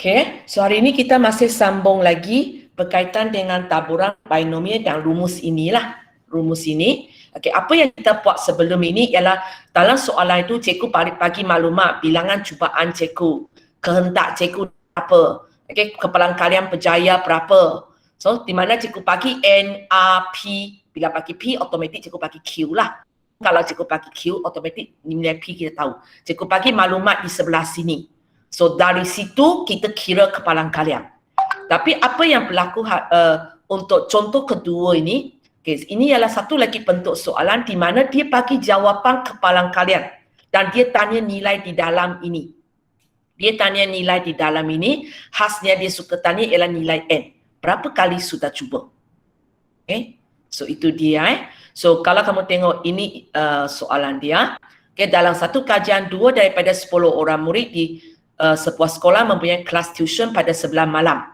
Okay, so hari ini kita masih sambung lagi berkaitan dengan taburan binomial dan rumus inilah. Rumus ini. Okay, apa yang kita buat sebelum ini ialah dalam soalan itu cikgu bagi maklumat bilangan cubaan cikgu, kehendak cikgu apa, okay, kepalan kalian berjaya berapa. So, di mana cikgu bagi N, A, P, bila bagi P, automatik cikgu bagi Q lah. Kalau cikgu bagi Q, automatik nilai P kita tahu. Cikgu bagi maklumat di sebelah sini. So dari situ kita kira kepalan kalian. Tapi apa yang berlaku untuk contoh kedua ini, okay, ini ialah satu lagi bentuk soalan di mana dia bagi jawapan kepalan kalian dan dia tanya nilai di dalam ini. Dia tanya nilai di dalam ini, khasnya dia suka tanya ialah nilai N. Berapa kali sudah cuba? Okay, so itu dia. So kalau kamu tengok ini soalan dia, okay, dalam satu kajian 2 daripada 10 orang murid di sebuah sekolah mempunyai kelas tuition pada 9 malam.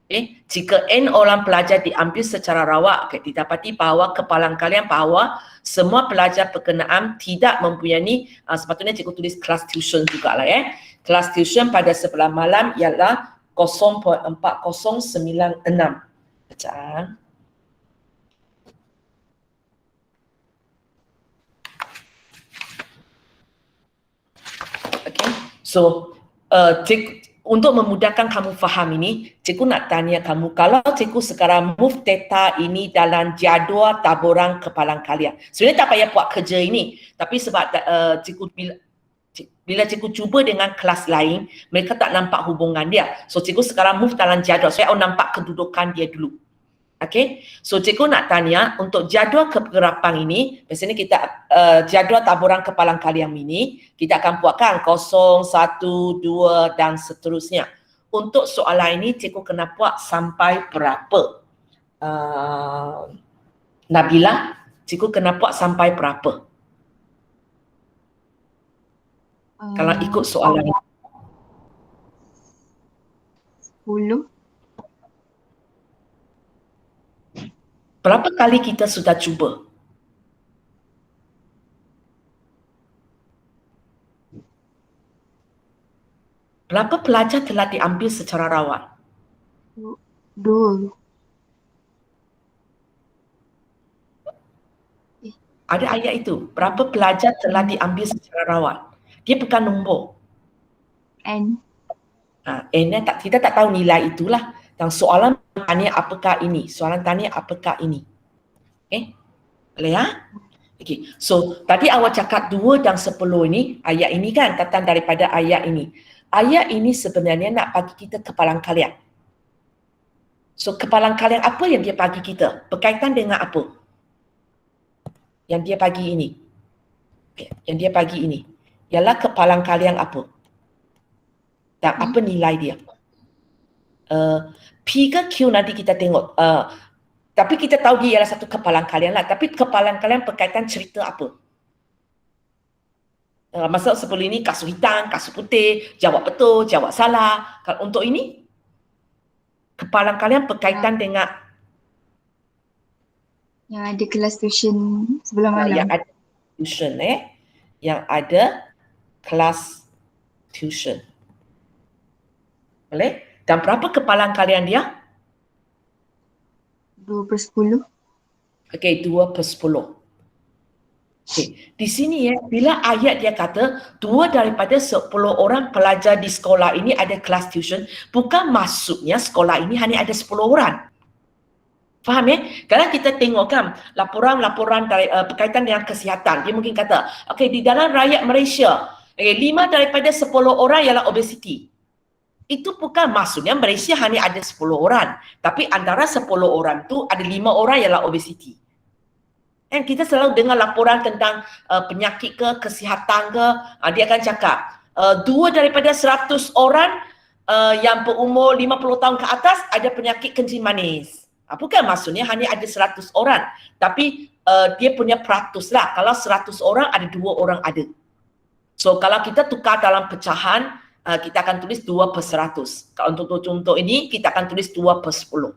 Okay. Jika N orang pelajar diambil secara rawak, okay, didapati bahawa kepalan kalian bahawa semua pelajar berkenaan tidak mempunyai, sepatutnya cikgu tulis kelas tuition jugalah ya. Kelas tuition pada 11 malam ialah 0.4096. Bacaan. Okay. So, untuk memudahkan kamu faham ini, cikgu nak tanya kamu, kalau cikgu sekarang move theta ini dalam jadual taburan kepalan kalian, sebenarnya tak payah buat kerja ini, tapi sebab cikgu bila cikgu cuba dengan kelas lain, mereka tak nampak hubungan dia. So cikgu sekarang move dalam jadual, saya nampak kedudukan dia dulu. Okay, so cikgu nak tanya untuk jadual kegerapan ini, biasanya kita jadual taburan kepalan kalian ini, kita akan buatkan 0, 1, 2 dan seterusnya. Untuk soalan ini cikgu kena buat sampai berapa? Nabila, cikgu kena buat sampai berapa? Kalau ikut soalan ini. 10. Berapa kali kita sudah cuba? Berapa pelajar telah diambil secara rawat? 2. Ada ayat itu. Berapa pelajar telah diambil secara rawat? Dia bukan nombor. N. N kita tak tahu nilai itulah. Dan soalan tanya apakah ini? Soalan tanya apakah ini? Okay? Boleh ya? Okay. So, tadi awak cakap 2 dan 10 ini, ayat ini kan datang daripada ayat ini. Ayat ini sebenarnya nak bagi kita kepalan kalian. So, kepalan kalian apa yang dia bagi kita? Berkaitan dengan apa? Yang dia bagi ini. Okay. Yang dia bagi ini. Ialah kepalan kalian apa? Dan apa nilai dia? P ke Q nanti kita tengok. Tapi kita tahu dia ialah satu kepalan kalian lah. Tapi kepalan kalian berkaitan cerita apa? Maksud sebelum ini kasut hitam, kasut putih, jawab betul, jawab salah. Kalau untuk ini, kepalan kalian berkaitan dengan yang ada kelas tuition sebelum malam. Yang ada tuition Yang ada kelas tuition. Boleh? Dan berapa kepalan kalian dia? 2/10. Okey, 2/10. Okay. Di sini bila ayat dia kata 2 daripada 10 orang pelajar di sekolah ini ada kelas tuition, bukan maksudnya sekolah ini hanya ada 10 orang. Faham ya? Kalau kita tengok kan laporan-laporan berkaitan dengan kesihatan, dia mungkin kata, okey, di dalam rakyat Malaysia, 5 daripada 10 orang ialah obesiti. Itu bukan maksudnya Malaysia hanya ada 10 orang. Tapi antara 10 orang tu ada 5 orang ialah obesiti. Dan kita selalu dengar laporan tentang penyakit ke, kesihatan ke. Dia akan cakap, 2 daripada 100 orang yang berumur 50 tahun ke atas ada penyakit kencing manis. Bukan maksudnya hanya ada 100 orang. Tapi dia punya peratus lah. Kalau 100 orang ada 2 orang ada. So kalau kita tukar dalam pecahan, kita akan tulis 2/100. Kalau untuk contoh ini, kita akan tulis 2/10.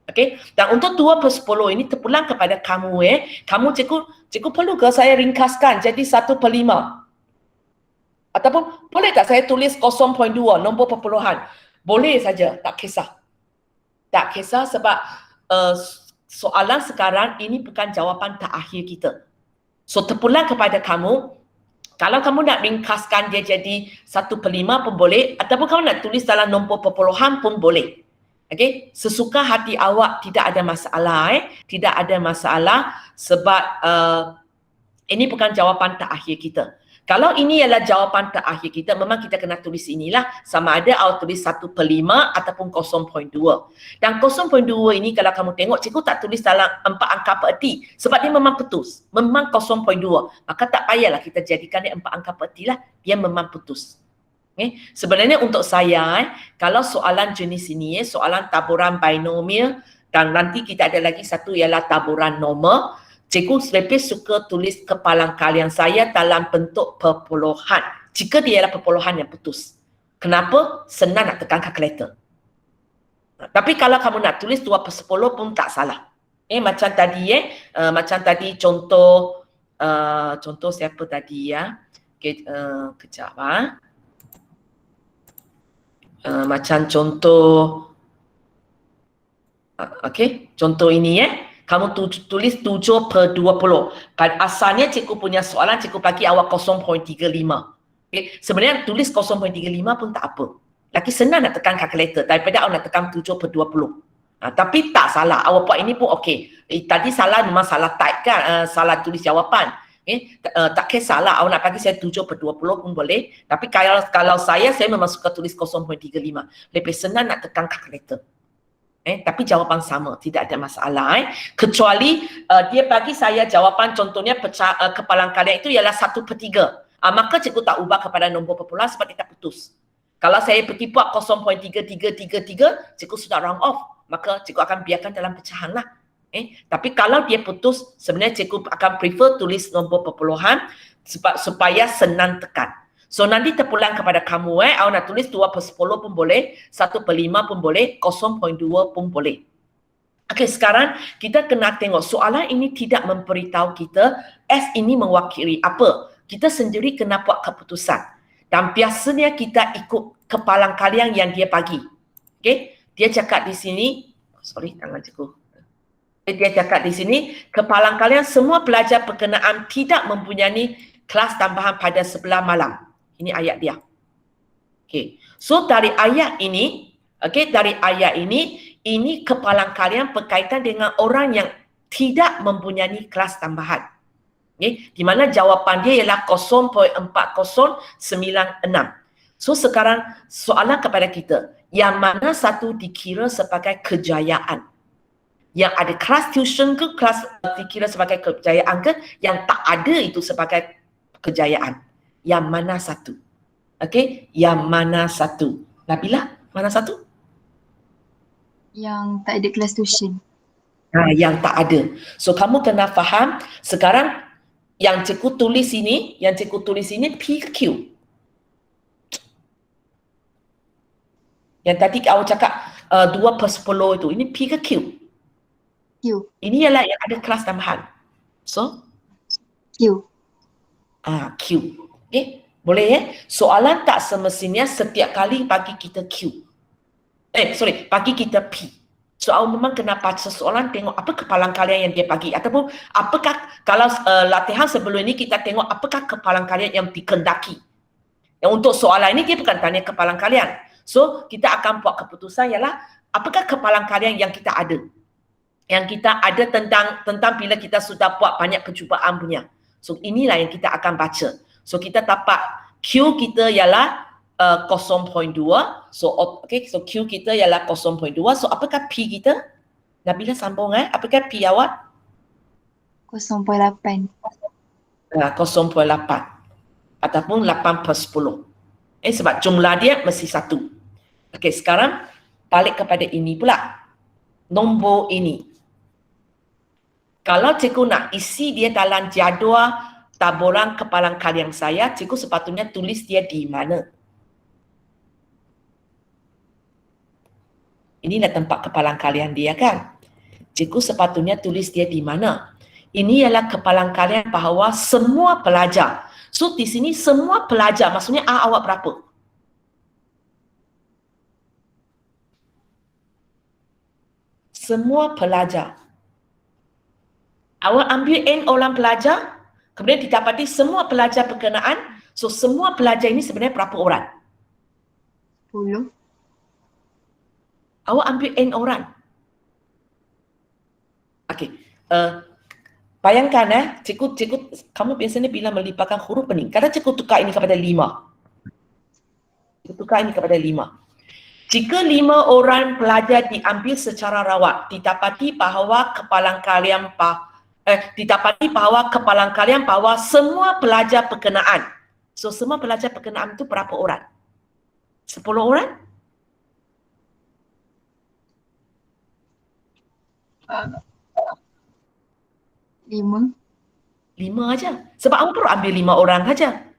Okey? Dan untuk 2/10 ini terpulang kepada kamu Kamu cikgu perlu ke saya ringkaskan jadi 1/5? Ataupun boleh tak saya tulis 0.2, nombor perpuluhan? Boleh saja, tak kisah. Tak kisah sebab soalan sekarang ini bukan jawapan terakhir kita. So terpulang kepada kamu, kalau kamu nak ringkaskan dia jadi 1/5 pun boleh, ataupun kamu nak tulis dalam nombor perpuluhan pun boleh. Okay, sesuka hati awak, tidak ada masalah. Tidak ada masalah sebab ini bukan jawapan terakhir kita. Kalau ini ialah jawapan terakhir kita, memang kita kena tulis inilah, sama ada awak tulis 1/5 ataupun 0.2. Dan 0.2 ini kalau kamu tengok, cikgu tak tulis dalam 4 angka peerti sebab dia memang putus. Memang 0.2. Maka tak payahlah kita jadikan dia 4 angka peerti lah. Dia memang putus. Okay. Sebenarnya untuk saya, kalau soalan jenis ini, soalan taburan binomial dan nanti kita ada lagi satu ialah taburan normal, cikgu lebih suka tulis kepalang kalian saya dalam bentuk perpuluhan. Jika dia ialah perpuluhan yang putus. Kenapa? Senang nak tekan kalkulator. Tapi kalau kamu nak tulis 2/10 pun tak salah. Macam tadi contoh siapa tadi ya? Okay, kejap macam contoh contoh ini kamu tulis 7/20. Asalnya cikgu punya soalan, cikgu bagi awak 0.35. Okay. Sebenarnya tulis 0.35 pun tak apa. Lagi senang nak tekan kalkulator daripada awak nak tekan 7/20. Tapi tak salah, awak buat ini pun okey. Tadi salah memang salah type kan, salah tulis jawapan. Tak kisahlah, awak nak bagi saya 7/20 pun boleh. Tapi kalau saya memang suka tulis 0.35. Lebih senang nak tekan kalkulator. Tapi jawapan sama, tidak ada masalah. Kecuali dia bagi saya jawapan contohnya kepalang kalian itu ialah 1/3. Maka cikgu tak ubah kepada nombor perpuluhan sebab dia tak putus. Kalau saya pergi buat 0.3333, cikgu sudah round off. Maka cikgu akan biarkan dalam pecahan lah. Tapi kalau dia putus, sebenarnya cikgu akan prefer tulis nombor perpuluhan supaya senang tekan. So nanti terpulang kepada kamu, awak nak tulis 2/10 pun boleh, 1/5 pun boleh, 0.2 pun boleh. Okey, sekarang kita kena tengok soalan ini tidak memberitahu kita S ini mewakili apa. Kita sendiri kena buat keputusan. Dan biasanya kita ikut kepalang kalian yang dia bagi. Okey, dia cakap di sini, tangan cikgu. Dia cakap di sini, kepalang kalian semua pelajar berkenaan tidak mempunyai kelas tambahan pada sebelah malam. Ini ayat dia. Okey. So dari ayat ini, ini kepalang kalian berkaitan dengan orang yang tidak mempunyai kelas tambahan. Okey, di mana jawapan dia ialah 0.4096. So sekarang soalan kepada kita, yang mana satu dikira sebagai kejayaan? Yang ada kelas tuition ke kelas dikira sebagai kejayaan ke? Yang tak ada itu sebagai kejayaan? Yang mana satu? Okey, yang mana satu? Nabila, mana satu? Yang tak ada kelas tuition. Yang tak ada. So kamu kena faham sekarang yang cikgu tulis ini, P ke Q? Yang tadi awak cakap 2/10 itu, ini P ke Q? Q. Ini ialah yang ada kelas tambahan. So? Q. Q. Okay, boleh Soalan tak semestinya setiap kali bagi kita Q. Bagi kita P. So, awak memang kena baca soalan, tengok apa kepalang kalian yang dia bagi. Ataupun apakah, kalau latihan sebelum ini kita tengok apakah kepalang kalian yang dikendaki. Yang untuk soalan ini dia bukan tanya kepalang kalian. So, kita akan buat keputusan ialah apakah kepalang kalian yang kita ada. Yang kita ada tentang bila kita sudah buat banyak percubaan punya. So inilah yang kita akan baca. So kita dapat Q kita ialah 0.2. So Q kita ialah 0.2. So apakah P kita? Nabila sambung apakah P awak? 0.8. 0.8 ataupun 8/10. Sebab jumlah dia mesti 1. Okey, sekarang balik kepada ini pula. Nombor ini. Kalau cikgu nak isi dia dalam jadual taburan kepalang kalian saya, cikgu sepatutnya tulis dia di mana? Inilah tempat kepalang kalian dia kan? Cikgu sepatutnya tulis dia di mana? Ini ialah kepalang kalian bahawa semua pelajar. So di sini semua pelajar, maksudnya awak berapa? semua pelajar. Awak ambil N orang pelajar, kemudian didapati semua pelajar berkenaan. So, semua pelajar ini sebenarnya berapa orang? 10. Awak ambil N orang. Okey. Bayangkan cikgu, kamu biasanya bila melipatkan huruf pening, kadang cikgu tukar ini kepada 5. Cikgu tukar ini kepada 5. Jika 5 orang pelajar diambil secara rawat, didapati bahawa kepalang kalian bahawa semua pelajar berkenaan. So, semua pelajar berkenaan itu berapa orang? 10 orang? 5. 5 aja. Sebab awak perlu ambil 5 orang saja.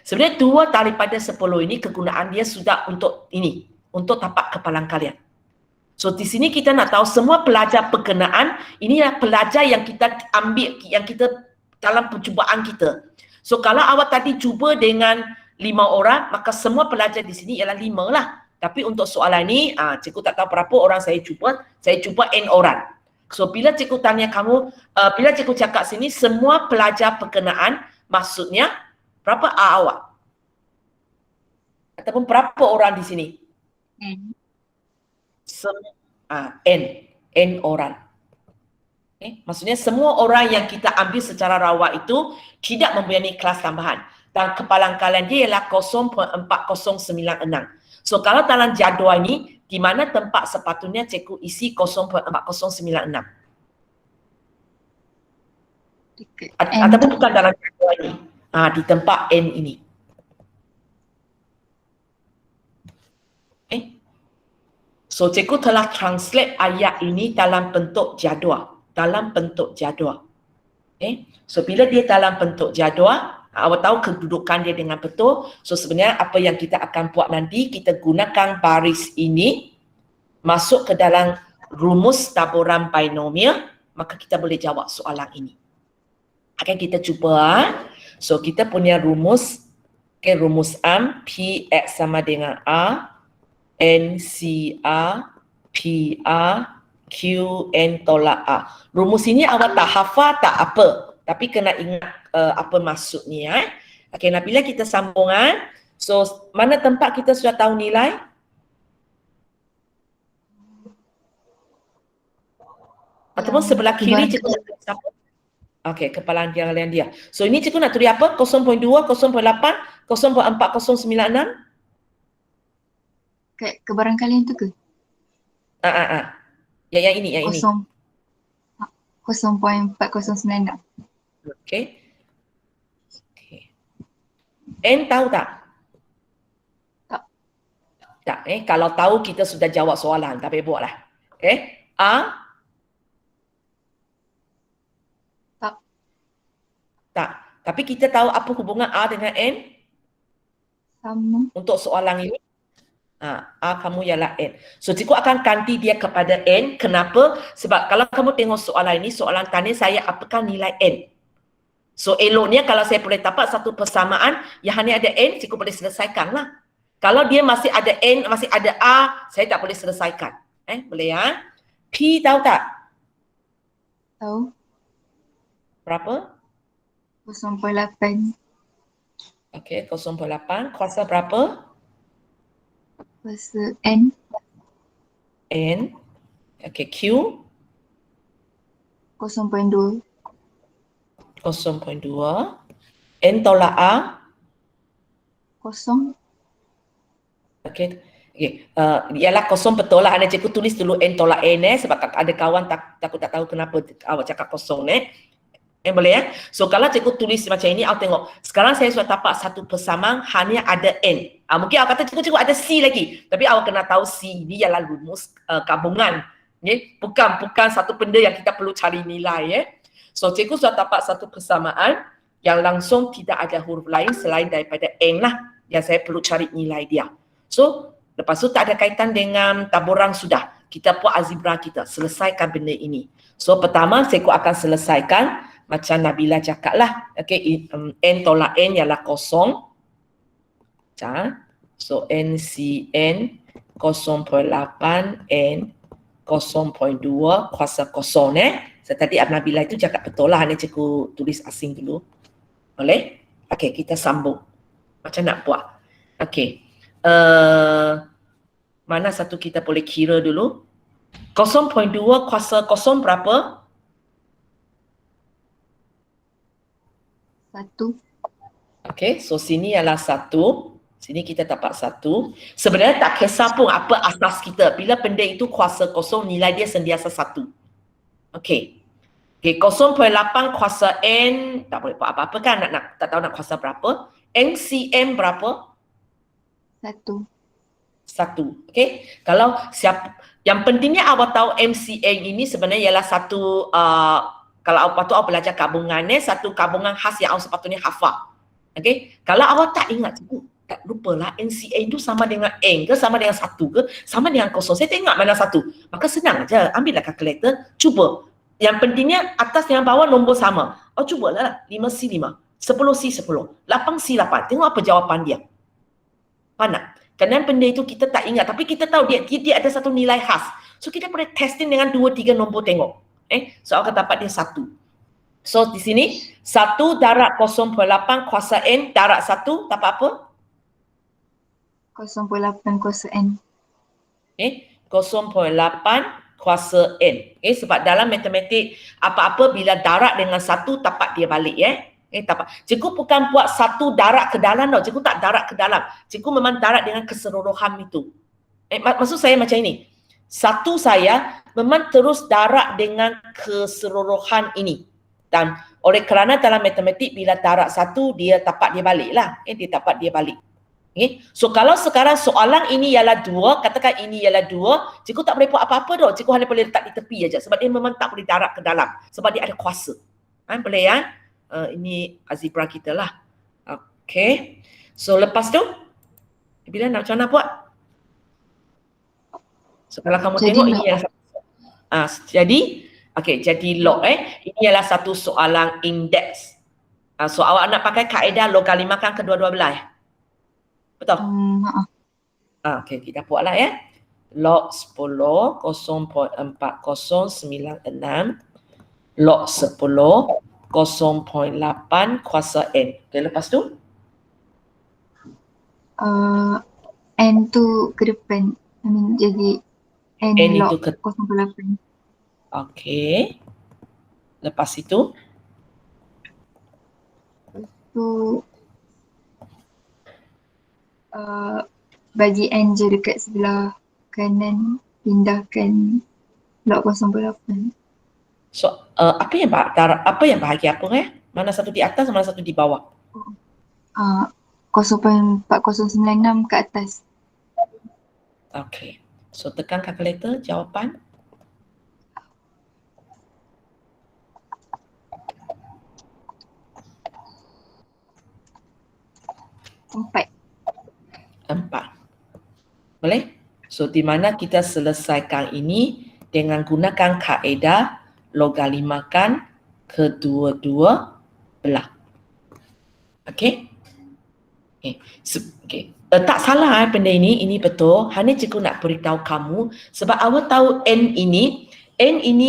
Sebenarnya 2 daripada 10 ini kegunaan dia sudah untuk ini, untuk tapak kepalang kalian. So di sini kita nak tahu semua pelajar berkenaan, inilah pelajar yang kita ambil, yang kita dalam percubaan kita. So kalau awak tadi cuba dengan 5 orang, maka semua pelajar di sini ialah 5 lah. Tapi untuk soalan ni, cikgu tak tahu berapa orang saya cuba N orang. So bila cikgu tanya kamu, bila cikgu cakap sini semua pelajar berkenaan, maksudnya berapa A awak? Ataupun berapa orang di sini? N. N orang. Maksudnya semua orang yang kita ambil secara rawat itu tidak mempunyai kelas tambahan. Dan kepalang kalian dia ialah 0.4096. So kalau dalam jadual ni, di mana tempat sepatutnya cikgu isi 0.4096? Ataupun bukan dalam jadual ni. Di tempat N ini. So cikgu telah translate ayat ini dalam bentuk jadual. So bila dia dalam bentuk jadual, awak tahu kedudukan dia dengan betul. So sebenarnya apa yang kita akan buat nanti, kita gunakan baris ini masuk ke dalam rumus taburan binomial, maka kita boleh jawab soalan ini. Akan kita cuba. So kita punya rumus, rumus am Px sama dengan A, NCA, PR, QN tolak A. Rumus ini awak tak hafal tak apa, tapi kena ingat apa maksudnya. Okey, Nabila kita sambungan. So mana tempat kita sudah tahu nilai? Ataupun sebelah kiri cikgu nak tulis apa? Okey, kepalang kalian dia. So ini cikgu nak tulis apa? 0.2, 0.8, 0.4096? Ke barang kalian tu ke? Yang ini. 0.4096. Okey. N tahu tak? Tak. Kalau tahu kita sudah jawab soalan, tak payah buatlah. A? Tak. Tapi kita tahu apa hubungan A dengan N? Sama. Untuk soalan ini, A kamu ialah N. So cikgu akan ganti dia kepada N. Kenapa? Sebab kalau kamu tengok soalan ini, soalan tanya saya apakah nilai N. So eloknya kalau saya boleh dapat satu persamaan yang hanya ada N, cikgu boleh selesaikan lah. Kalau dia masih ada N, masih ada A, saya tak boleh selesaikan. Boleh ya? P tahu tak? Tahu. Berapa? 0.8. Okey, 0.8. Kuasa berapa? Kuasa N. N. Okey, Q? 0.2. 0.2. N tolak A? 0. Okey. Ialah kosong betul lah. Hanya cikgu tulis dulu N tolak N sebab ada kawan takut tak tahu kenapa awak cakap kosong boleh ya? So kalau cikgu tulis macam ini, awak tengok. Sekarang saya sudah dapat satu persamaan hanya ada N. Mungkin awak kata cikgu ada C lagi. Tapi awak kena tahu C ini ialah rumus gabungan. Bukan satu benda yang kita perlu cari nilai. So cikgu sudah dapat satu persamaan yang langsung tidak ada huruf lain selain daripada N lah yang saya perlu cari nilai dia. So lepas tu tak ada kaitan dengan taburan sudah. Kita buat algebra kita. Selesaikan benda ini. So pertama cikgu akan selesaikan macam Nabila cakap lah. Okay, N tolak N ialah kosong. So NCN 0.8 N 0.2 kuasa kosong So tadi Nabila itu cakap betul lah, ni cikgu tulis asing dulu. Boleh? Okey, kita sambung. Macam nak buat? Okey. Mana satu kita boleh kira dulu? 0.2 kuasa kosong berapa? 1. Okey, so sini ialah 1. Sini kita dapat 1. Sebenarnya tak kisah pun apa asas kita. Bila benda itu kuasa kosong, nilai dia sentiasa 1. Okey. Okey, 0.8 kuasa N, tak boleh buat apa-apa kan, tak tahu nak kuasa berapa. NCM berapa? 1. 1. Okey. Kalau yang pentingnya awak tahu MCM ini sebenarnya ialah satu, kalau awak awak belajar gabungan satu gabungan khas yang awak sepatutnya hafal. Okey. Kalau awak tak ingat, tak lupalah NCM itu sama dengan N ke, sama dengan 1 ke, sama dengan kosong. Saya tak ingat mana 1. Maka senang aja, ambillah kalkulator, cuba. Yang pentingnya atas dengan bawah nombor sama. Oh cubalah 5C5, 10C10, 8C8. Tengok apa jawapan dia. Mana? Kerana benda itu kita tak ingat, tapi kita tahu dia ada satu nilai khas. So kita boleh testing dengan 2-3 nombor tengok. So akan dapat dia 1. So di sini 1 darab 0.8 kuasa N darab 1 dapat apa? 0.8 kuasa N. 0.8 kuasa N. Sebab dalam matematik apa-apa bila darab dengan 1 tapak dia balik tapak. Cikgu bukan buat 1 darab ke dalam tau. Cikgu tak darab ke dalam. Cikgu memang darab dengan keseluruhan itu. Maksud saya macam ini. 1 saya memang terus darab dengan keseluruhan ini. Dan oleh kerana dalam matematik bila darab 1 dia tapak dia balik lah. Dia tapak dia balik. So kalau sekarang soalan ini ialah 2, katakan ini ialah 2, cikgu tak boleh buat apa-apa dah. Cikgu hanya boleh letak di tepi aja sebab dia memang tak boleh darab ke dalam sebab dia ada kuasa. Boleh ya? Ini algebra kita lah. Okay. So lepas tu bila nak macam mana buat? So kalau kamu Jadi tengok log. ini ialah jadi log ini ialah satu soalan indeks. So awak nak pakai kaedah logalimakan kedua-dua belah betul? Okey, kita buatlah ya. Log 10 0.4096 log 10 0.8 kuasa N. Okey, lepas tu N tu ke depan. Jadi N N log itu 0.8. Okey. Lepas itu Tu bagi N je dekat sebelah kanan, pindahkan log 0.8. so apa yang bahagian apa Mana satu di atas, mana satu di bawah? 0.4096 ke atas. Okey. So tekan kalkulator jawapan. Empat. Boleh? So di mana kita selesaikan ini dengan gunakan kaedah logalimakan kedua-dua belah. Okey? Okey. Tak salah benda ini betul. Hanya cikgu nak beritahu kamu sebab awak tahu N ini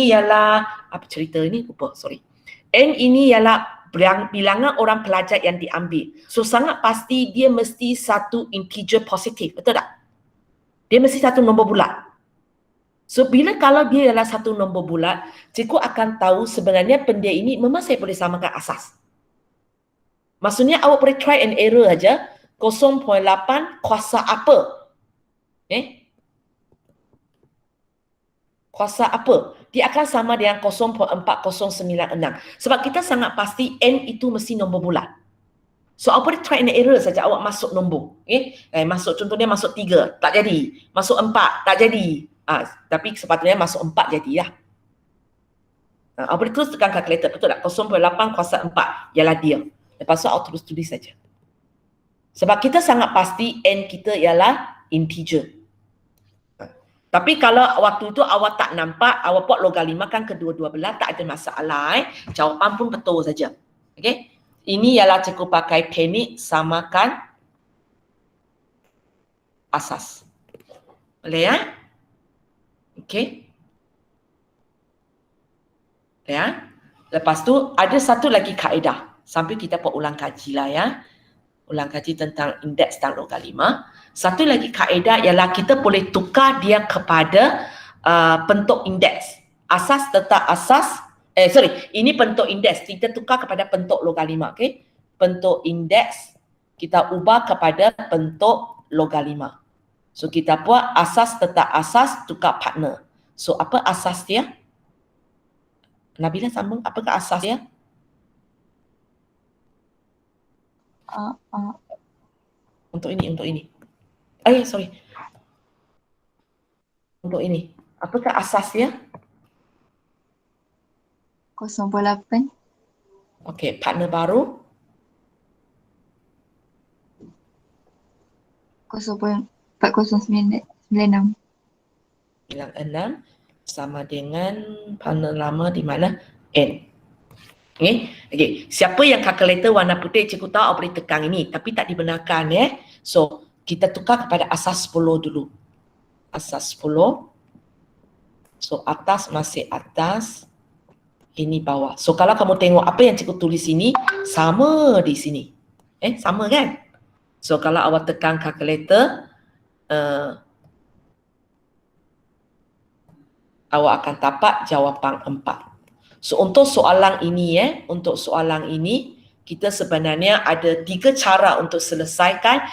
ialah apa cerita ini? Lupa, sorry. N ini ialah bilangan orang pelajar yang diambil. So sangat pasti dia mesti satu integer positif, betul tak? Dia mesti satu nombor bulat. So bila kalau dia adalah satu nombor bulat, cikgu akan tahu sebenarnya benda ini memang saya boleh samakan asas. Maksudnya awak boleh try and error aja. 0.8 kuasa apa? Kuasa apa? Dia akan sama dengan 0.4096. Sebab kita sangat pasti N itu mesti nombor bulat. So awak boleh try and error saja awak masuk nombor. Masuk contohnya masuk 3, tak jadi. Masuk 4, tak jadi. Tapi sepatutnya masuk 4 jadilah. Awak boleh terus tekan kalkulator, betul tak? 0.8 kuasa 4 ialah dia. Lepas tu awak terus tulis saja. Sebab kita sangat pasti N kita ialah integer. Tapi kalau waktu itu awak tak nampak, awak buat logalimakan kedua-dua belah, tak ada masalah. Jawapan pun betul saja. Okey? Ini ialah cikgu pakai teknik samakan asas. Boleh ya? Okey. Ya. Lepas tu ada satu lagi kaedah. Sampai kita pun ulang kaji lah ya. Ulang kaji tentang indeks dan logalima. Satu lagi kaedah ialah kita boleh tukar dia kepada bentuk indeks. Asas tetap asas, ini bentuk indeks. Kita tukar kepada bentuk logalima. Okay? Bentuk indeks kita ubah kepada bentuk logalima. So kita buat asas tetap asas, tukar partner. So apa asas dia? Nabila sambung, apakah asas dia? Untuk ini. Sorry. Untuk ini. Apakah asas dia? 0.8. Okey, partner baru. 0.4096. Bilang 6 sama dengan partner lama di mana? N. Okey. Siapa yang kalkulator warna putih cikgu tahu boleh tekan ini tapi tak dibenarkan ya. So, kita tukar kepada asas 10 dulu. Asas 10. So, atas masih atas. Ini bawah. So, kalau kamu tengok apa yang cikgu tulis ini sama di sini. Sama kan? So, kalau awak tekan kalkulator awak akan dapat jawapan 4. So untuk soalan ini kita sebenarnya ada 3 cara untuk selesaikan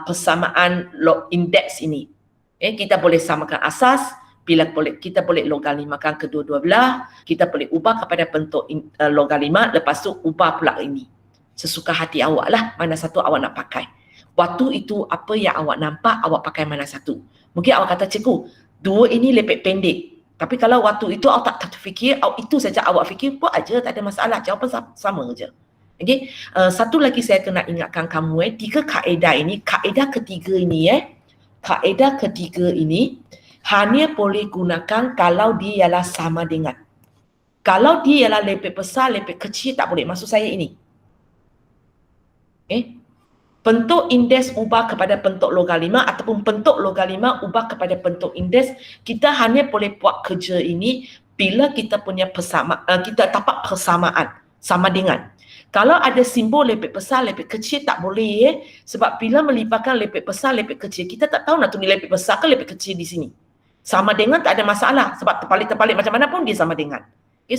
persamaan indeks ini. Kita boleh samakan asas, kita boleh logalimakan kedua-dua belah, kita boleh ubah kepada bentuk logalima, lepas tu ubah pula ini. Sesuka hati awak lah mana satu awak nak pakai. Waktu itu apa yang awak nampak, awak pakai mana satu. Mungkin awak kata, cikgu, 2 ini lepek pendek. Tapi kalau waktu itu awak tak terfikir, itu saja awak fikir, buat aja, tak ada masalah. Jawapan sama je. Okay? Satu lagi saya kena ingatkan kamu, 3 kaedah ini, kaedah ketiga ini hanya boleh gunakan kalau dia ialah sama dengan. Kalau dia ialah lepek besar, lepek kecil, tak boleh. Maksud saya ini. Bentuk indeks ubah kepada bentuk logalima ataupun bentuk logalima ubah kepada bentuk indeks, kita hanya boleh buat kerja ini bila kita punya kita dapat persamaan sama dengan. Kalau ada simbol lepek besar, lepek kecil tak boleh sebab bila melibatkan lepek besar, lepek kecil, kita tak tahu nak tulis lepek besar ke lepek kecil di sini. Sama dengan tak ada masalah sebab terbalik-terbalik macam mana pun dia sama dengan.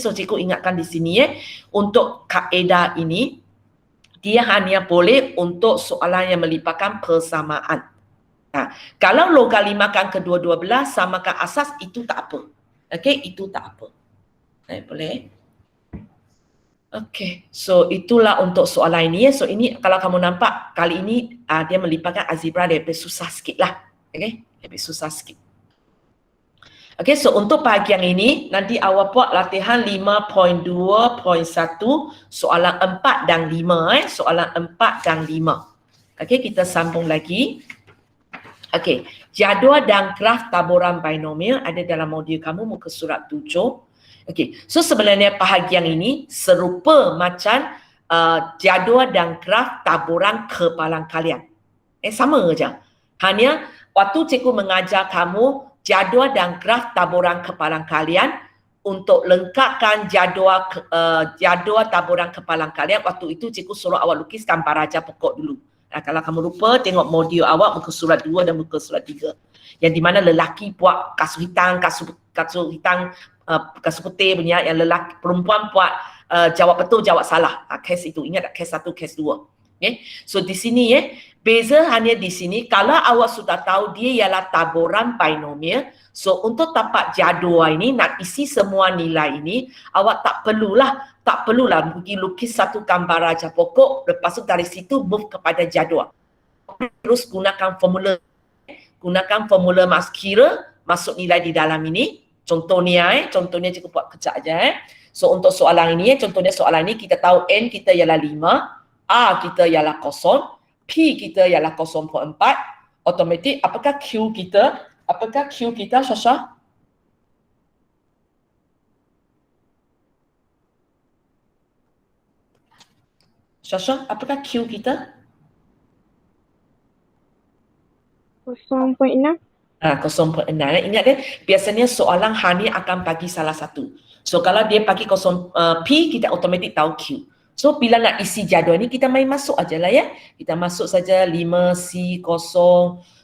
So cikgu ingatkan di sini untuk kaedah ini dia hanya boleh untuk soalan yang melibatkan persamaan. Kalau logalimakan kedua-dua belah, samakan asas, itu tak apa. Itu tak apa. Boleh? So itulah untuk soalan ini. So ini kalau kamu nampak, kali ini dia melibatkan algebra lebih susah sikit lah. Lebih susah sikit. So untuk bahagian ini, nanti awak buat latihan 5.2.1, soalan 4 dan 5. Soalan 4 dan 5. Kita sambung lagi. Jadual dan graf taburan binomial ada dalam modul kamu, muka surat 7. So sebenarnya bahagian ini serupa macam jadual dan graf taburan kepalang kalian. Sama je. Hanya waktu cikgu mengajar kamu jadual dan graf taburan kepalang kalian, untuk lengkapkan jadual taburan kepalang kalian, waktu itu cikgu suruh awak lukis gambar raja pokok dulu. Kalau kamu lupa, tengok modul awak muka surat 2 dan muka surat 3. Yang di mana lelaki buat kasut hitam, kasut hitam, kasut putih punya, yang lelaki perempuan buat jawab betul, jawab salah. Kes itu, ingat tak? Kes 1, kes 2. So di sini beza hanya di sini, kalau awak sudah tahu dia ialah taburan binomial, so untuk dapat jadual ini, nak isi semua nilai ini, awak tak perlulah pergi lukis satu gambar raja pokok, lepas tu dari situ move kepada jadual. Terus gunakan formula mas kira, masuk nilai di dalam ini. Contohnya cikgu buat kejap aja. So untuk soalan ini, contohnya soalan ini kita tahu N kita ialah 5, A kita ialah 0, P kita ialah 0.4, automatik apakah Q kita, Syasha? Syasha, apakah Q kita? 0.6. 0.6. Ingat biasanya soalan hanya akan bagi salah satu. So kalau dia bagi P, kita automatik tahu Q. So bila nak isi jadual ni kita main masuk aja lah ya. Kita masuk saja 5C0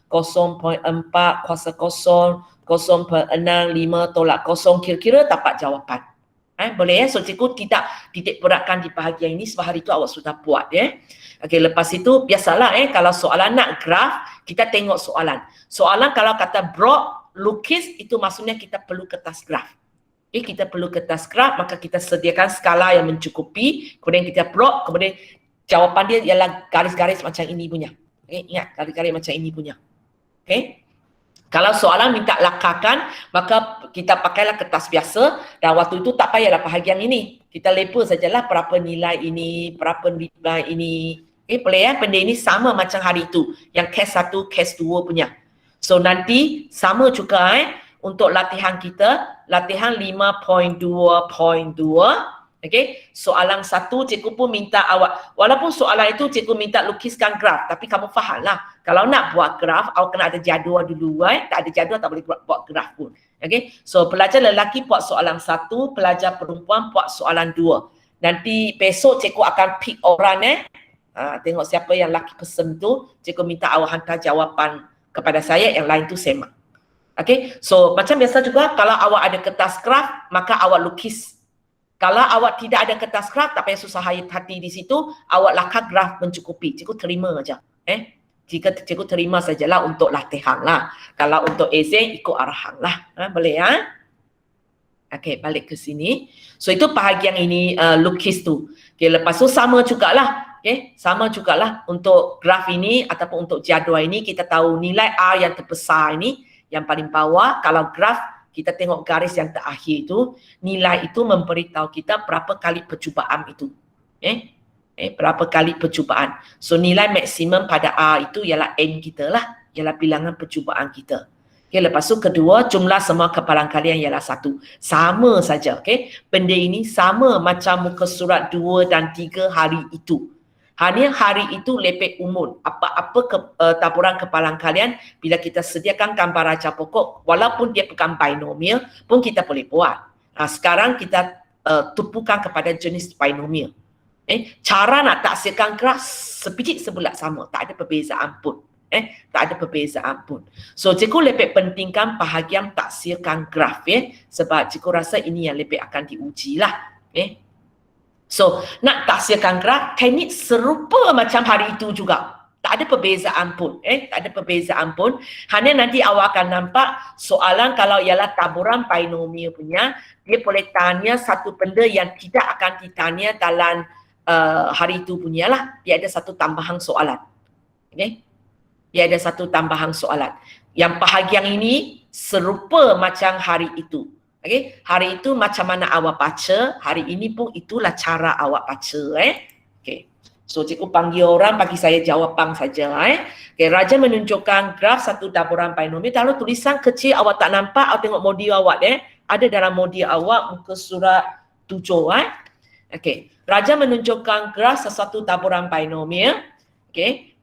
0.4 kuasa 0 0.6 5 tolak 0, kira-kira dapat jawapan. Boleh ya? So cikgu tidak titik beratkan di bahagian ini sebab hari itu awak sudah buat ya. Okey, lepas itu biasalah kalau soalan nak graf, kita tengok soalan. Soalan kalau kata broad, lukis, itu maksudnya kita perlu kertas graf. Kita perlu kertas graf, maka kita sediakan skala yang mencukupi, kemudian kita plot, kemudian jawapan dia ialah garis-garis macam ini punya. Ingat, garis-garis macam ini punya. Kalau soalan minta lakakan, maka kita pakailah kertas biasa dan waktu itu tak payahlah bahagian ini. Kita label sajalah berapa nilai ini, berapa nilai ini. Boleh ya, benda ini sama macam hari itu. Yang case 1, case 2 punya. So nanti sama juga untuk latihan kita, latihan 5.2.2. Soalan 1 cikgu pun minta awak, walaupun soalan itu cikgu minta lukiskan graf, tapi kamu fahamlah, kalau nak buat graf, awak kena ada jadual dulu. Tak ada jadual tak boleh buat graf pun. So pelajar lelaki buat soalan 1, pelajar perempuan buat soalan 2. Nanti besok cikgu akan pick orang tengok siapa yang laki person tu, cikgu minta awak hantar jawapan kepada saya, yang lain tu semak. So macam biasa juga, kalau awak ada kertas graf, maka awak lukis. Kalau awak tidak ada kertas graf, tak payah susah hati di situ, awak lakar graf mencukupi. Cikgu terima saja. Jika cikgu terima sajalah untuk latihan lah. Kalau untuk exam, ikut arahan lah. Boleh ya? Balik ke sini. So itu bahagian ini lukis tu. Lepas tu sama jugalah. Sama jugalah untuk graf ini ataupun untuk jadual ini, kita tahu nilai R yang terbesar ini, yang paling bawah. Kalau graf, kita tengok garis yang terakhir itu, nilai itu memberitahu kita berapa kali percubaan itu. Berapa kali percubaan. So nilai maksimum pada R itu ialah N kita lah, ialah bilangan percubaan kita. Lepas tu kedua, jumlah semua kepalan kalian ialah 1. Sama saja. Benda ini sama macam muka surat 2 dan 3 hari itu. Hanya hari itu lebih umum. Apa-apa taburan kepalan kalian, bila kita sediakan gambar raja pokok, walaupun dia bukan binomial pun kita boleh buat. Sekarang kita tumpukan kepada jenis binomial. Cara nak taksirkan graf sebiji sebulat sama. Tak ada perbezaan pun. Tak ada perbezaan pun. So cikgu lebih pentingkan bahagian taksirkan graf. Sebab cikgu rasa ini yang lebih akan diuji lah. So, nak taksirkan graf, teknik serupa macam hari itu juga. Tak ada perbezaan pun. Tak ada perbezaan pun. Hanya nanti awak akan nampak soalan kalau ialah taburan binomial punya, dia boleh tanya satu benda yang tidak akan ditanya dalam hari itu punya lah. Dia ada satu tambahan soalan. Dia ada satu tambahan soalan. Yang bahagian ini serupa macam hari itu. Hari itu macam mana awak baca, hari ini pun itulah cara awak baca. So cikgu panggil orang bagi saya jawapan saja. Raja menunjukkan graf satu taburan binomial. Kalau tulisan kecil awak tak nampak, awak tengok modul awak ada dalam modul awak muka surat 7. Raja menunjukkan graf sesuatu taburan binomial.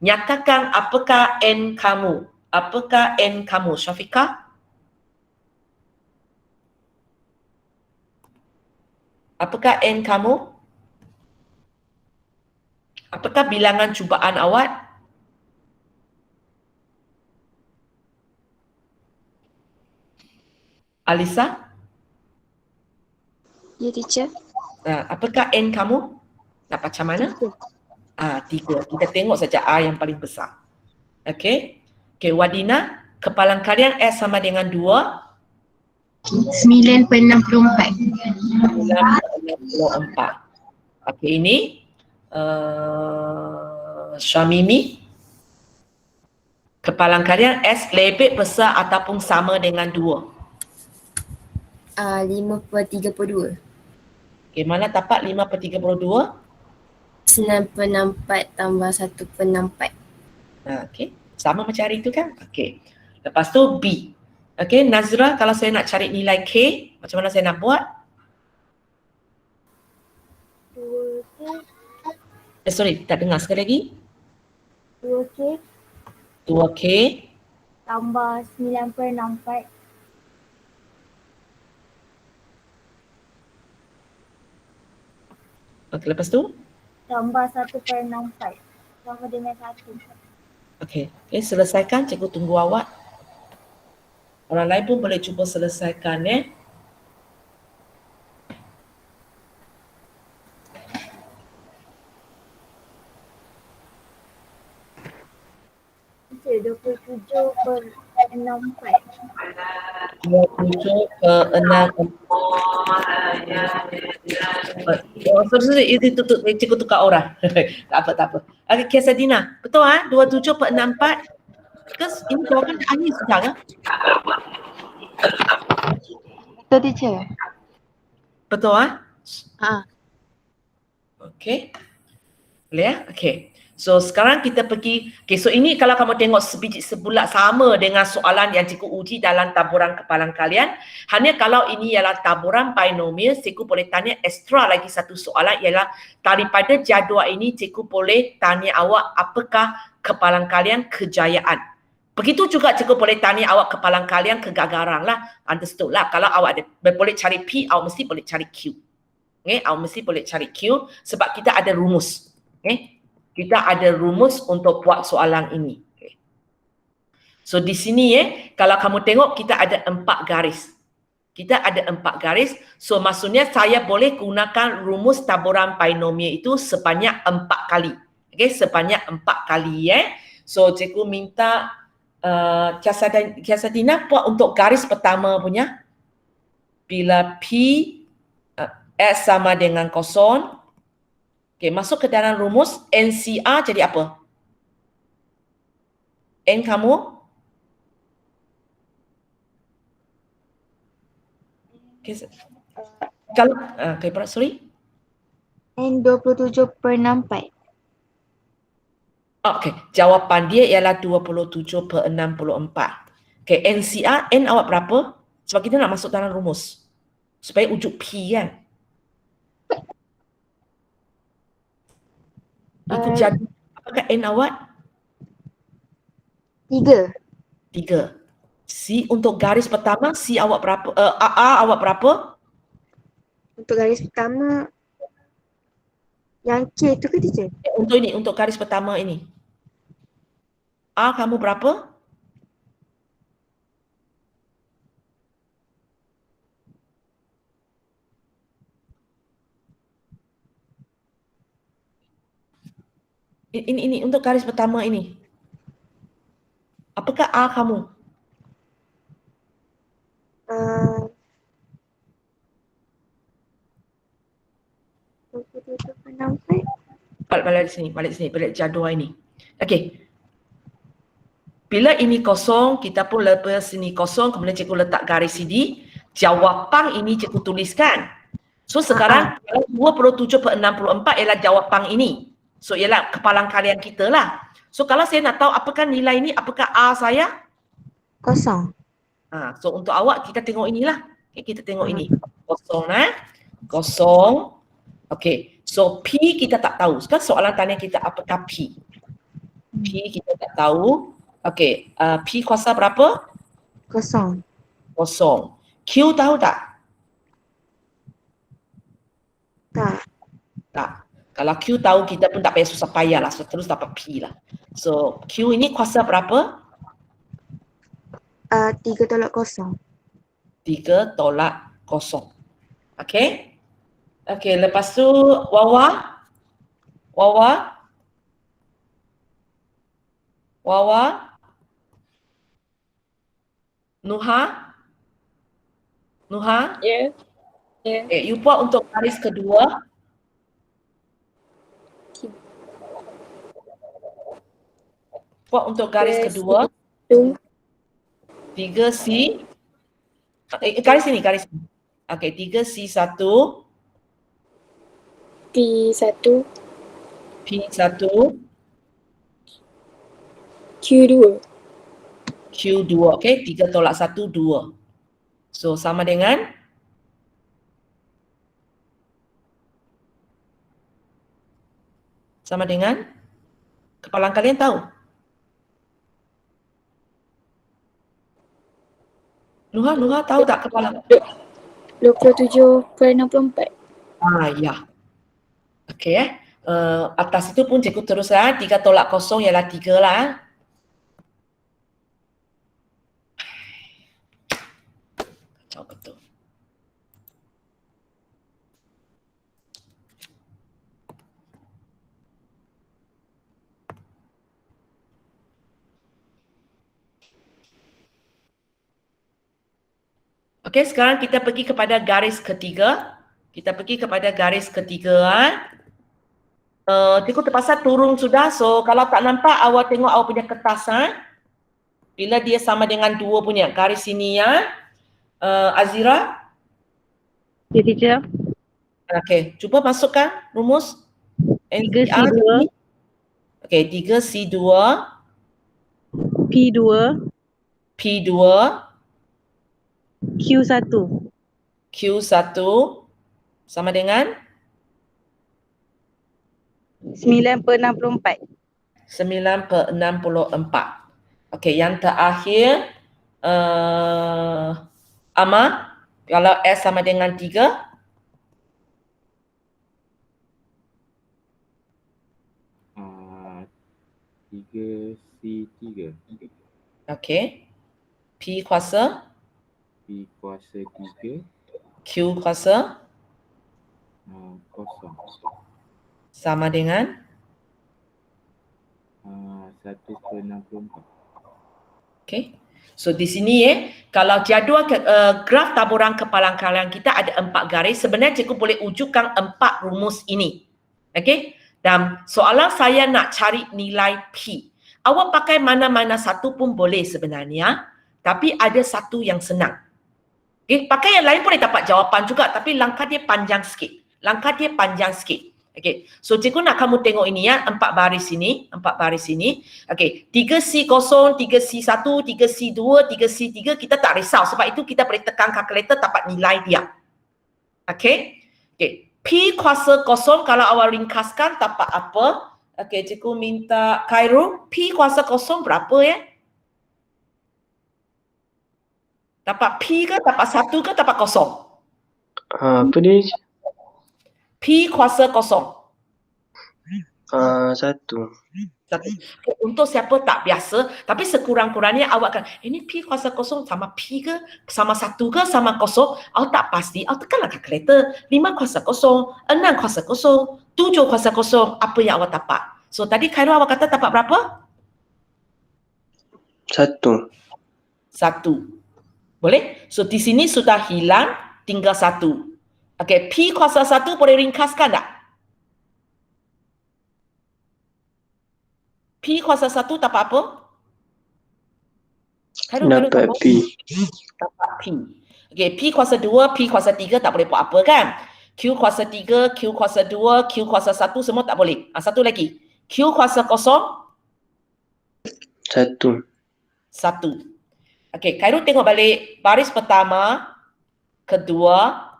Nyatakan apakah N kamu? Apakah N kamu, Syafiqah? Apakah N kamu? Apakah bilangan cubaan awak? Alisa? Ya, teacher. Apakah N kamu? Nak macam mana? 3. Kita tengok saja A yang paling besar. Wadina, kepalan kalian S sama dengan 2. 9.64. 9.64. Ini Syamimi, kepalan kalian S lebih besar ataupun sama dengan 2? 5/32. Mana dapat 5/32? 9/64 tambah 1/64. Sama macam hari itu kan? Lepas tu B. Nazra, kalau saya nak cari nilai K, macam mana saya nak buat? Sorry, tak dengar sekali lagi. 2K. 2K. tambah 9/64 Okey, lepas tu? tambah 1/64 sama dengan 1. Okey. Okey, selesaikan. Cikgu tunggu awak. Orang lain pun boleh cuba selesaikan Itu 27/64. 27/64. Oh, sorry, itu cikgu tukar orang. Tak apa, tak apa. Okey, Kesadina. Betul 27/64? Ke ini jawapan dah akhir sudah ke? Betul teacher. Betul Ha. Okey. Boleh Okey. So sekarang kita pergi, so ini kalau kamu tengok sebiji sebulat sama dengan soalan yang cikgu uji dalam taburan kepalan kalian. Hanya kalau ini ialah taburan binomial, cikgu boleh tanya extra lagi satu soalan, ialah daripada jadual ini cikgu boleh tanya awak apakah kepalan kalian kejayaan. Begitu juga cikgu boleh tanya awak kepalan kalian kegagalan lah. Understood lah. Kalau awak boleh cari P, awak mesti boleh cari Q. Awak mesti boleh cari Q sebab kita ada rumus. Kita ada rumus untuk buat soalan ini. So di sini kalau kamu tengok kita ada 4 garis. Kita ada 4 garis. So maksudnya saya boleh gunakan rumus taburan binomial itu sebanyak 4 kali. Sebanyak 4 kali So cikgu minta Kiasadina buat untuk garis pertama punya. Bila P S sama dengan 0. Okey, masuk ke dalam rumus NCR jadi apa? N kamu? Okay. Kalau okay, sorry. N 27/64. Okey, jawapan dia ialah 27/64. Okey, NCR N awak berapa? Sebab kita nak masuk dalam rumus. Supaya wujud P kan. Ikut jadual. Apakah N awak? 3. 3. C untuk garis pertama, C awak berapa? A awak berapa? Untuk garis pertama yang K tu ke teacher? Untuk ini, untuk garis pertama ini. A kamu berapa? Ini untuk garis pertama ini. Apakah A kamu? 27/64. Balik sini, balik jadual ini. Okey. Bila ini kosong, kita pun lepas sini kosong, kemudian cikgu letak garis sini. Jawapan ini cikgu tuliskan. So sekarang 27/64 ialah jawapan ini. So ialah kepalan kalian kita lah. So kalau saya nak tahu apakah nilai ini, apakah A saya? 0. So untuk awak kita tengok inilah. Okay, kita tengok ini. Kosong kosong. Okey. So P kita tak tahu. Sekarang soalan tanya kita apakah P? P kita tak tahu. Okey, P kuasa berapa? 0. Kosong. Q tahu tak? Tak. Tak. Kalau Q tahu kita pun tak payah susah payah lah. So terus dapat P lah. So Q ini kuasa berapa? 3/0. 3/0. Okey. Okey, lepas tu Wawa. Nuha. Ya. Okay, you buat untuk garis kedua. Buat untuk garis kedua. 3C. Garis ini. Okey, 3C1. P1. P1. Q2. Q2. Okey, 3/1, 2. So sama dengan kepalan kalian tahu? Nuha tahu tak kepala? 27/64. Ya. Okey atas itu pun cikgu terus 3 tolak kosong ialah 3 lah. Kacau betul. Okey, sekarang kita pergi kepada garis ketiga. Cikgu terpaksa turun sudah. So, kalau tak nampak, awak tengok awak punya kertas. Bila dia sama dengan 2 punya garis sini ya. Azira. Ya, teacher. Okey, cuba masukkan rumus. 3C2. Okey, 3C2. P2. P2. Q1. Q1 sama dengan 9/64. 9/64. Okey, yang terakhir Ama, kalau S sama dengan 3, tiga C3. okey. P kuasa, P kuasa 3 Q kuasa kosong. sama dengan 1/64. okey. So di sini kalau jadual graf taburan kepalang kalian kita ada 4 garis, sebenarnya cikgu boleh wujudkan 4 rumus ini. Okey? Dan soalan saya nak cari nilai P. Awak pakai mana-mana satu pun boleh sebenarnya, tapi ada satu yang senang. Okay? Pakai yang lain boleh dapat jawapan juga, tapi langkah dia panjang sikit. Okay. So cikgu nak kamu tengok ini ya, 4 baris ini. Okay. 3C0, 3C1, 3C2, 3C3, kita tak risau. Sebab itu kita boleh tekan kalkulator dapat nilai dia. Okay. P kuasa kosong kalau awak ringkaskan dapat apa? Okey, cikgu minta Khairul, P kuasa kosong berapa ya? Dapat P ke, dapat 1 ke, dapat kosong? Apa dia? P kuasa kosong. 1. Untuk siapa tak biasa, tapi sekurang-kurangnya awak akan, ini P kuasa kosong sama P ke, sama 1 ke, sama kosong, awak tak pasti, awak tekanlah kalkulator, 5 kuasa kosong, 6 kuasa kosong, 7 kuasa kosong, apa yang awak dapat. So tadi Khairul awak kata dapat berapa? 1. Boleh? So di sini sudah hilang, tinggal 1. Okey, P kuasa 1 boleh ringkaskan tak? P kuasa 1 dapat apa? Dapat P. Dapat P. Okey, P kuasa 2, P kuasa 3 tak boleh buat apa kan? Q kuasa 3, Q kuasa 2, Q kuasa 1 semua tak boleh. Satu lagi. Q kuasa kosong? 1. Okey, Khairul tengok balik baris pertama, kedua,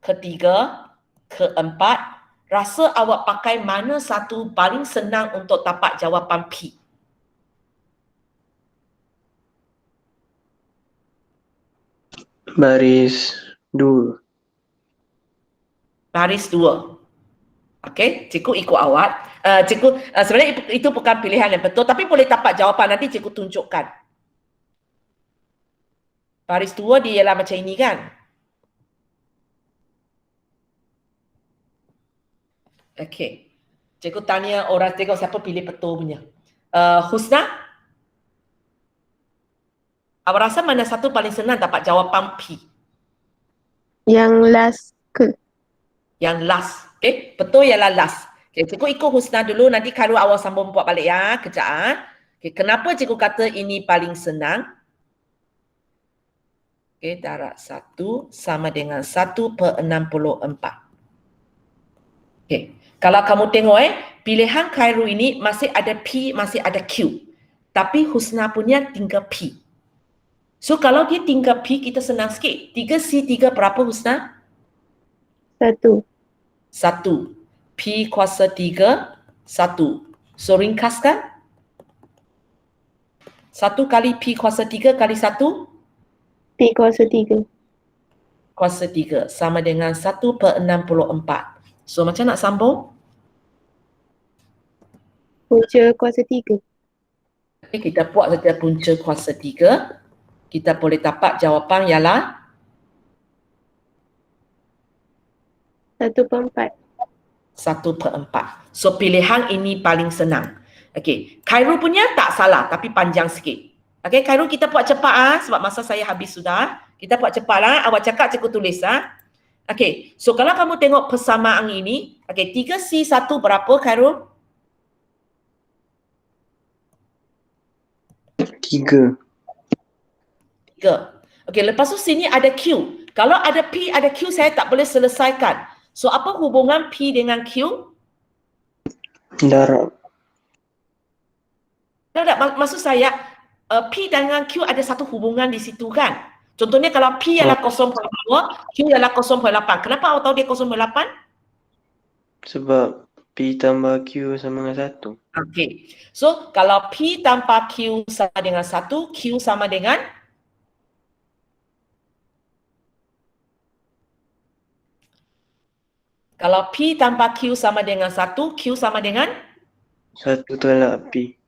ketiga, keempat. Rasa awak pakai mana satu paling senang untuk dapat jawapan P? Baris 2. Baris 2. Okey, cikgu ikut awak. Sebenarnya itu bukan pilihan yang betul, tapi boleh dapat jawapan, nanti cikgu tunjukkan. Baris 2 dia ialah macam ini kan? Okey. Cikgu tanya orang, tengok siapa pilih betul punya. Husna? Awak rasa mana satu paling senang dapat jawapan P? Yang last ke? Yang last. Okey, betul ialah last. Okey, cikgu ikut Husna dulu, nanti Khairul awak sambung buat balik ya, kejap. Okey, kenapa cikgu kata ini paling senang? Okey, darab 1 sama dengan 1/64. Okey, kalau kamu tengok pilihan Khairul ini masih ada P, masih ada Q. Tapi Husna punya tinggal P. So kalau dia tinggal P, kita senang sikit. 3C3 berapa Husna? 1. 1. P kuasa 3, 1. So ringkaskan. 1 kali P kuasa 3 kali 1? P kuasa 3. Kuasa 3 sama dengan 1/64. So macam nak sambung? Punca kuasa 3. Okay, kita buat saja punca kuasa 3. Kita boleh dapat jawapan ialah 1/4. 1/4. So pilihan ini paling senang. Okey, Khairul punya tak salah tapi panjang sikit. Okey, Khairul kita buat cepat sebab masa saya habis sudah. Kita buat cepatlah. Awak cakap cikgu tulis Okey, so kalau kamu tengok persamaan ini, okey, 3C1 berapa Khairul? 3. 3. Okey, lepas tu sini ada Q. Kalau ada P, ada Q, saya tak boleh selesaikan. So apa hubungan P dengan Q? Darab. Tak, maksud saya P dengan Q ada satu hubungan di situ kan? Contohnya kalau P ialah 0.2, Q ialah 0.8. Kenapa awak tahu dia 0.8? Sebab P tambah Q sama dengan 1. Okey. So kalau P tanpa Q sama dengan 1, Q sama dengan kalau P tanpa Q sama dengan 1, Q sama dengan 1 tolak P.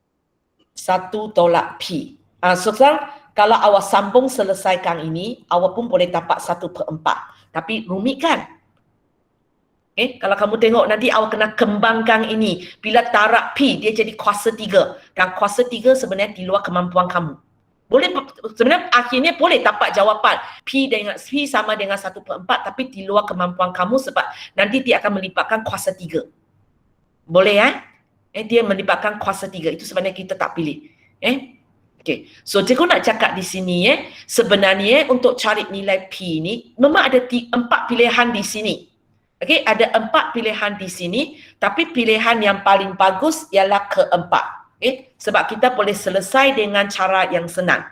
1 tolak P. So sekarang kalau awak sambung selesaikan ini, awak pun boleh dapat 1/4. Tapi rumit kan? Okay? Kalau kamu tengok nanti awak kena kembangkan ini. Bila tarak P, dia jadi kuasa 3. Dan kuasa 3 sebenarnya di luar kemampuan kamu. Boleh, sebenarnya akhirnya boleh dapat jawapan P sama dengan 1/4 tapi di luar kemampuan kamu sebab nanti dia akan melibatkan kuasa 3. Boleh dia melibatkan kuasa 3. Itu sebenarnya kita tak pilih. Okay. So cikgu nak cakap di sini sebenarnya untuk cari nilai P ni memang ada 4 pilihan di sini. Okay, ada 4 pilihan di sini tapi pilihan yang paling bagus ialah keempat. Sebab kita boleh selesai dengan cara yang senang.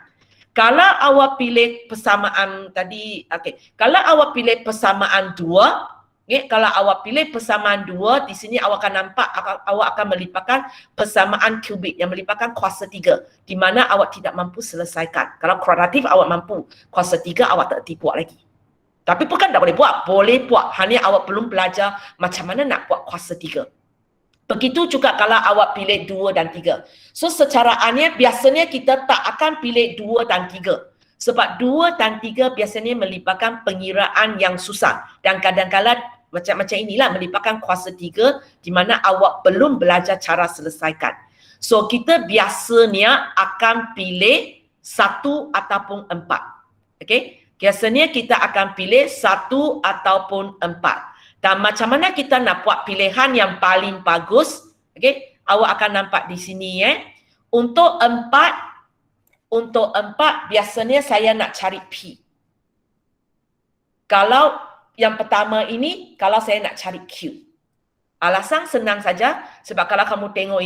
Kalau awak pilih persamaan tadi, kalau awak pilih persamaan 2, kalau awak pilih persamaan 2, di sini awak akan nampak awak akan melibatkan persamaan kubik yang melibatkan kuasa 3 di mana awak tidak mampu selesaikan. Kalau kuadratif awak mampu, kuasa 3 awak tak boleh buat lagi. Tapi bukan tak boleh buat, boleh buat. Hanya awak belum belajar macam mana nak buat kuasa 3. Begitu juga kalau awak pilih 2 dan 3. So secaraannya biasanya kita tak akan pilih 2 dan 3. Sebab 2 dan 3 biasanya melibatkan pengiraan yang susah. Dan kadang-kadang macam inilah melibatkan kuasa 3 di mana awak belum belajar cara selesaikan. So kita biasanya akan pilih 1 ataupun 4. Okay? Biasanya kita akan pilih 1 ataupun 4. Dan macam mana kita nak buat pilihan yang paling bagus? Okay, awak akan nampak di sini Untuk 4 biasanya saya nak cari P. Kalau yang pertama ini, kalau saya nak cari Q. Alasan senang saja sebab kalau kamu tengok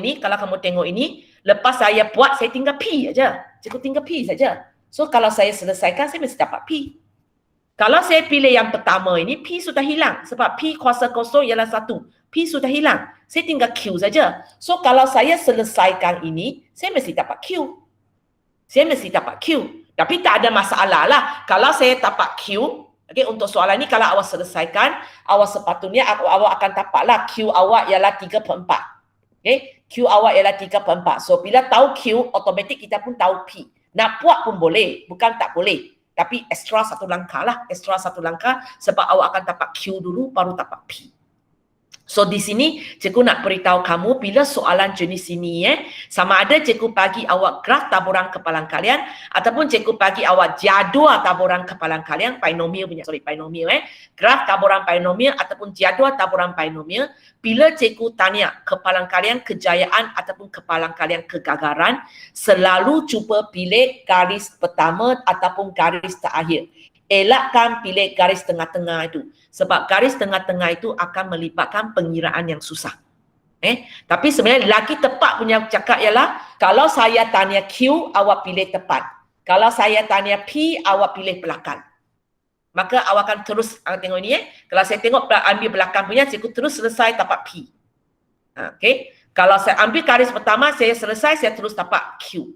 ini, lepas saya buat saya tinggal P aja. Cikgu tinggal P saja. So kalau saya selesaikan saya mesti dapat P. Kalau saya pilih yang pertama ini, P sudah hilang. Sebab P kuasa kosong ialah 1. P sudah hilang. Saya tinggal Q saja. So, kalau saya selesaikan ini, saya mesti dapat Q. Tapi tak ada masalah lah. Kalau saya dapat Q, untuk soalan ini, kalau awak selesaikan, awak sepatutnya awak akan dapatlah Q awak ialah 3/4. Q awak ialah 3/4. So, bila tahu Q, automatik kita pun tahu P. Nak buat pun boleh, bukan tak boleh. Tapi extra satu langkah sebab awak akan dapat Q dulu baru dapat P. So di sini cikgu nak beritahu kamu bila soalan jenis ini sama ada cikgu bagi awak graf taburan kepalan kalian ataupun cikgu bagi awak jadual taburan kepalan kalian binomial graf taburan binomial ataupun jadual taburan binomial. Bila cikgu tanya kepalan kalian kejayaan ataupun kepalan kalian kegagalan, selalu cuba pilih garis pertama ataupun garis terakhir. Elakkan pilih garis tengah-tengah itu. Sebab garis tengah-tengah itu akan melibatkan pengiraan yang susah. Tapi sebenarnya lagi tepat punya cakap ialah kalau saya tanya Q, awak pilih tepat. Kalau saya tanya P, awak pilih belakang. Maka awak akan terus tengok ini Kalau saya tengok ambil belakang punya, cikgu terus selesai dapat P. Kalau saya ambil garis pertama, saya selesai, saya terus dapat Q.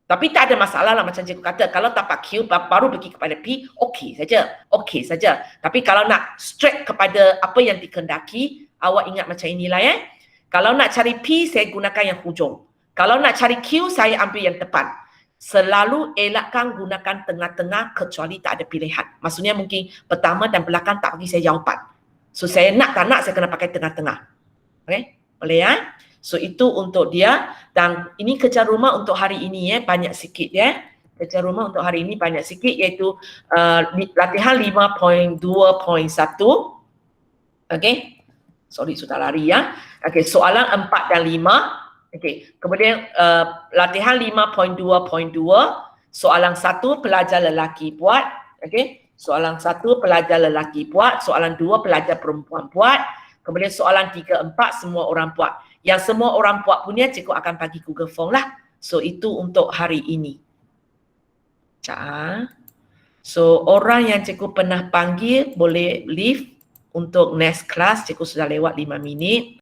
Tapi tak ada masalah lah macam cikgu kata. Kalau tapak Q baru pergi kepada P, okey saja. Tapi kalau nak straight kepada apa yang dikehendaki, awak ingat macam inilah ya. Kalau nak cari P, saya gunakan yang hujung. Kalau nak cari Q, saya ambil yang depan. Selalu elakkan gunakan tengah-tengah kecuali tak ada pilihan. Maksudnya mungkin pertama dan belakang tak bagi saya jawapan. So saya nak tak nak, saya kena pakai tengah-tengah. Okay? Boleh ya? So itu untuk dia, dan ini kerja rumah untuk hari ini ya, banyak sikit ya. Kerja rumah untuk hari ini banyak sikit, iaitu latihan 5.2.1. Okey. Sorry sudah lari ya. Okey, soalan 4 dan 5. Okey, kemudian latihan 5.2.2, soalan 1 pelajar lelaki buat. Okey. Soalan 1 pelajar lelaki buat, soalan 2 pelajar perempuan buat. Kemudian soalan 3, 4 semua orang buat. Yang semua orang buat punya cikgu akan bagi Google Form lah. So itu untuk hari ini. So orang yang cikgu pernah panggil boleh leave untuk next class. Cikgu sudah lewat 5 minit.